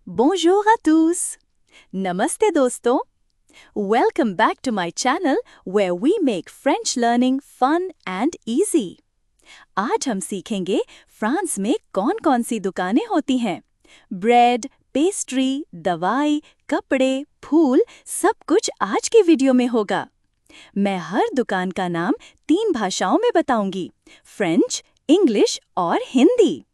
Bonjour à tous! Namaste दोस्तों! Welcome back to my channel where we make French learning fun and easy. आज हम सीखेंगे France में कौन-कौन सी दुकानें होती हैं। ब्रेड, पेस्ट्री, दवाई, कपड़े, फूल सब कुछ आज की वीडियो में होगा। मैं हर दुकान का नाम 3 भाषाओं में बताऊंगी, फ्रेंच, इंग्लिश और हिंदी।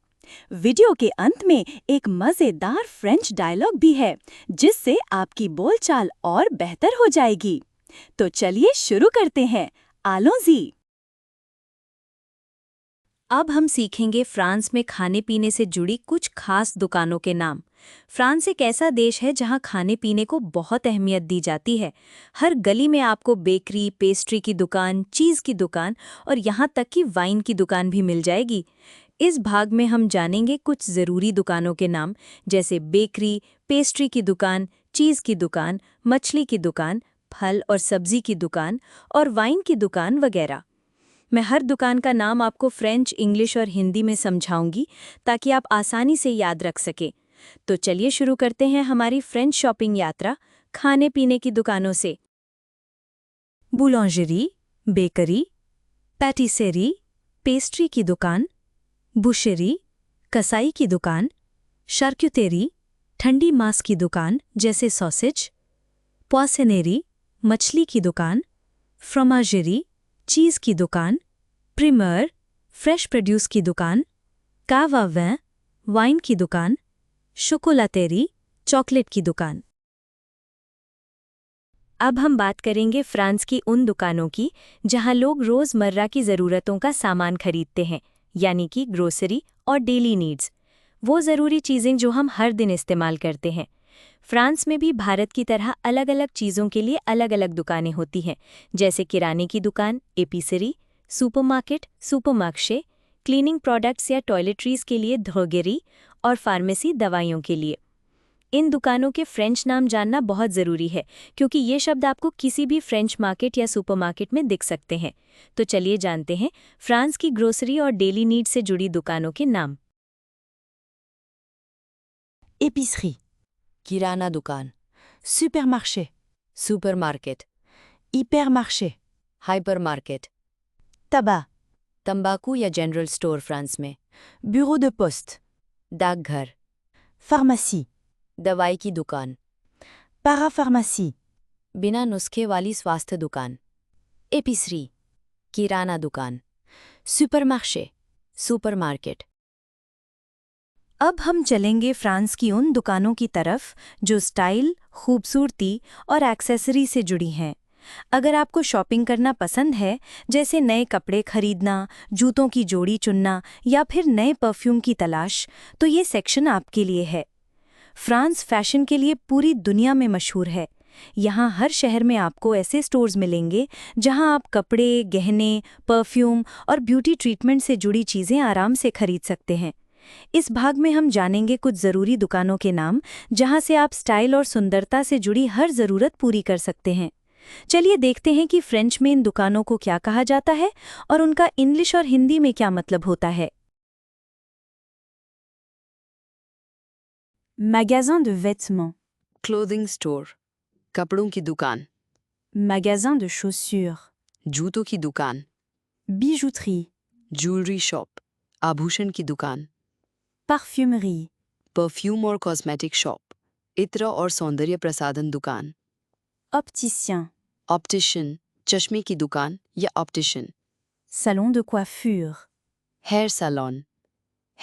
वीडियो के अंत में एक मजेदार फ्रेंच डायलॉग भी है, जिससे आपकी बोलचाल और बेहतर हो जाएगी। तो चलिए शुरू करते हैं। आलों-जी। अब हम सीखेंगे फ्रांस में खाने पीने से जुड़ी कुछ खास दुकानों के नाम। फ्रांस एक ऐसा देश है जहां खाने पीने को बहुत अहमियत दी जाती है। हर गली में आपको बेकरी, पेस्ट्री की दुकान, चीज़ की दुकान और यहाँ तक कि वाइन की दुकान भी मिल जाएगी। इस भाग में हम जानेंगे कुछ ज़रूरी दुकानों के नाम, जैसे बेकरी, पेस्ट्री की दुकान, चीज़ की दुकान, मछली की दुकान, फल और सब्जी की दुकान और वाइन की दुकान वगैरह। मैं हर दुकान का नाम आपको फ्रेंच, इंग्लिश और हिंदी में समझाऊंगी ताकि आप आसानी से याद रख सकें। तो चलिए शुरू करते हैं हमारी फ्रेंच शॉपिंग यात्रा खाने पीने की दुकानों से। बुलंजरी, बेकरी, पैटिसेरी, पेस्ट्री की दुकान, बुशेरी, कसाई की दुकान, शार्क्यूटेरी, ठंडी मांस की दुकान जैसे सॉसेज, पॉसेनेरी, मछली की दुकान, फ्रोमाजेरी, चीज़ की दुकान, प्रीमर, फ्रेश प्रोड्यूस की दुकान, कावा वैन, वाइन की दुकान, शोकोलातेरी, चॉकलेट की दुकान। अब हम बात करेंगे फ्रांस की उन दुकानों की जहां लोग रोज़मर्रा की ज़रूरतों का सामान खरीदते हैं, यानी कि ग्रोसरी और डेली नीड्स, वो ज़रूरी चीज़ें जो हम हर दिन इस्तेमाल करते हैं। फ्रांस में भी भारत की तरह अलग अलग चीज़ों के लिए अलग अलग दुकानें होती हैं, जैसे किराने की दुकान, एपिसरी, सुपरमार्केट, सुपरमार्शे, क्लीनिंग प्रोडक्ट्स या टॉयलेटरीज के लिए ड्रोगेरी और फार्मेसी दवाइयों के लिए। इन दुकानों के फ्रेंच नाम जानना बहुत ज़रूरी है, क्योंकि ये शब्द आपको किसी भी फ्रेंच मार्केट या सुपरमार्केट में दिख सकते हैं। तो चलिए जानते हैं फ्रांस की ग्रोसरी और डेली नीड से जुड़ी दुकानों के नाम। Épicerie, किराना दुकान, supermarché, supermarket, hypermarché, hypermarket, tabac, तंबाकू या जनरल स्टोर फ्रांस में, bureau de poste, डाकघर, pharmacie, दवाई की दुकान, parapharmacie, बिना नुस्खे वाली स्वास्थ्य दुकान, एपिसरी, किराना दुकान, सुपरमार्शे, सुपरमार्केट। अब हम चलेंगे फ्रांस की उन दुकानों की तरफ जो स्टाइल, खूबसूरती और एक्सेसरी से जुड़ी हैं। अगर आपको शॉपिंग करना पसंद है, जैसे नए कपड़े खरीदना, जूतों की जोड़ी चुनना या फिर नए परफ्यूम की तलाश, तो ये सेक्शन आपके लिए है। फ्रांस फैशन के लिए पूरी दुनिया में मशहूर है। यहाँ हर शहर में आपको ऐसे स्टोर्स मिलेंगे जहाँ आप कपड़े, गहने, परफ्यूम और ब्यूटी ट्रीटमेंट से जुड़ी चीज़ें आराम से खरीद सकते हैं। इस भाग में हम जानेंगे कुछ ज़रूरी दुकानों के नाम, जहाँ से आप स्टाइल और सुंदरता से जुड़ी हर ज़रूरत पूरी कर सकते हैं। चलिए देखते हैं कि फ्रेंच में इन दुकानों को क्या कहा जाता है और उनका इंग्लिश और हिंदी में क्या मतलब होता है। magasin de vêtements, clothing store, कपड़ों की दुकान, magasin de chaussures, जूतों की दुकान, bijouterie, ज्वेलरी शॉप, आभूषण की दुकान, parfumerie, परफ्यूम और कॉस्मेटिक शॉप, इत्र और सौंदर्य प्रसाधन दुकान, opticien, ऑप्टिशियन, चश्मे की दुकान या optician, salon de coiffure, hair salon,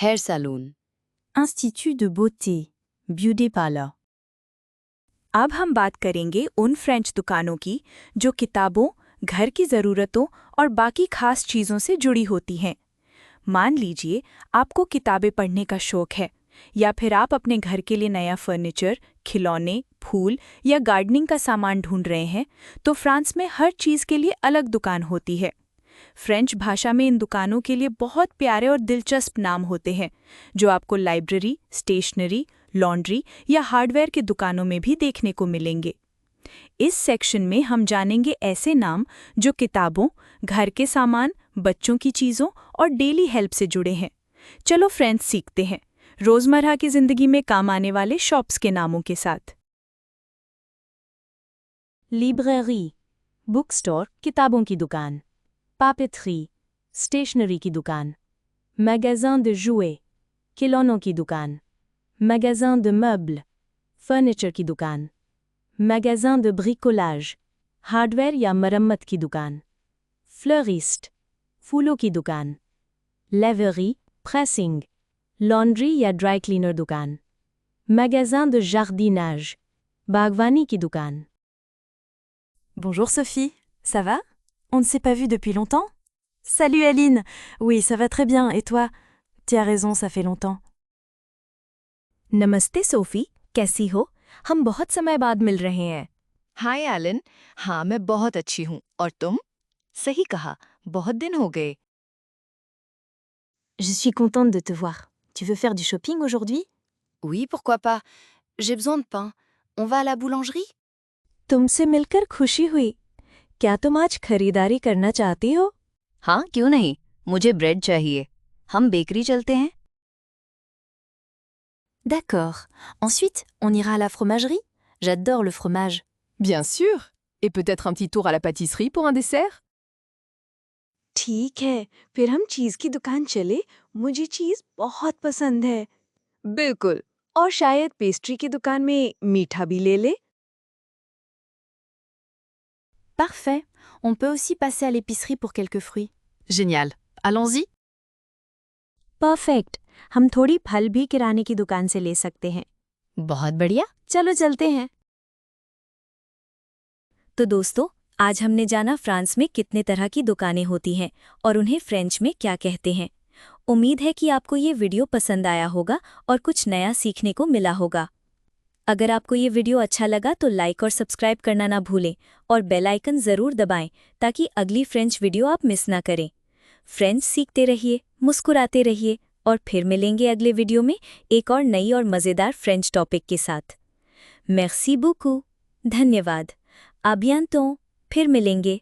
hair salon. institut de beauté, beauty parlor। अब हम बात करेंगे उन फ्रेंच दुकानों की जो किताबों, घर की ज़रूरतों और बाकी खास चीज़ों से जुड़ी होती हैं। मान लीजिए आपको किताबें पढ़ने का शौक है, या फिर आप अपने घर के लिए नया फर्नीचर, खिलौने, फूल या गार्डनिंग का सामान ढूंढ रहे हैं, तो फ्रांस में हर चीज़ के लिए अलग दुकान होती है। फ्रेंच भाषा में इन दुकानों के लिए बहुत प्यारे और दिलचस्प नाम होते हैं, जो आपको लाइब्रेरी, स्टेशनरी, लॉन्ड्री या हार्डवेयर की दुकानों में भी देखने को मिलेंगे। इस सेक्शन में हम जानेंगे ऐसे नाम जो किताबों, घर के सामान, बच्चों की चीज़ों और डेली हेल्प से जुड़े हैं। चलो फ्रेंड्स सीखते हैं। रोज़मर्रा की ज़िंदगी में काम आने वाले शॉप्स के नामों के साथ। लिब्रेरी, बुक स्टोर, किताबों की दुकान। पापेट्री, स्टेशनरी की दुकान। मैगज़ीन de jouets, खिलौनों की दुकान। मैगज़ीन de meubles, फर्नीचर की दुकान। मैगज़ीन de bricolage, हार्डवेयर या मरम्मत की दुकान। फ्लोरिस्ट, फूलों की दुकान। लेवरी, प्रेसिंग, लॉन्ड्री या ड्राई क्लीनर दुकान। मैगज़ीन de jardinage, बागवानी की दुकान। Bonjour Sophie, ça va? On ne s'est pas vu depuis longtemps? Salut Aline, oui ça va très bien, et toi? Tu as raison, ça fait longtemps. नमस्ते Sophie, कैसी हो? हम बहुत समय बाद मिल रहे हैं। हाय एलन, हाँ मैं बहुत अच्छी हूँ। और तुम? सही कहा, बहुत दिन हो गए। Je suis contente de te voir. Tu veux faire du shopping aujourd'hui? Oui, pourquoi pas? J'ai besoin de pain. On va à la boulangerie? तुमसे मिलकर खुशी हुई। क्या तुम आज खरीदारी करना चाहती हो? हाँ, क्यों नहीं? मुझे ब्रेड चाहिए। हम बेकरी चलते हैं? D'accord. Ensuite, on ira à la fromagerie? J'adore le fromage. Bien sûr. Et peut-être un petit tour à la pâtisserie pour un dessert? ठीक है, फिर हम चीज़ की दुकान चले। मुझे चीज़ बहुत पसंद है। बिल्कुल, और शायद पेस्ट्री की दुकान में मीठा भी ले ले। Parfait. On peut aussi passer à l'épicerie pour quelques fruits. Génial. Allons-y. Perfect, हम थोड़ी फल भी किराने की दुकान से ले सकते हैं। बहुत बढ़िया। चलो चलते हैं। तो दोस्तों, आज हमने जाना फ्रांस में कितने तरह की दुकानें होती हैं और उन्हें फ्रेंच में क्या कहते हैं। उम्मीद है कि आपको ये वीडियो पसंद आया होगा और कुछ नया सीखने को मिला होगा। अगर आपको ये वीडियो अच्छा लगा तो लाइक और सब्सक्राइब करना ना भूलें और बेल आइकन ज़रूर दबाएं ताकि अगली फ्रेंच वीडियो आप मिस ना करें। फ्रेंच सीखते रहिए, मुस्कुराते रहिए और फिर मिलेंगे अगले वीडियो में एक और नई और मज़ेदार फ्रेंच टॉपिक के साथ। मेर्सी beaucoup, धन्यवाद। आ बिentôt, फिर मिलेंगे।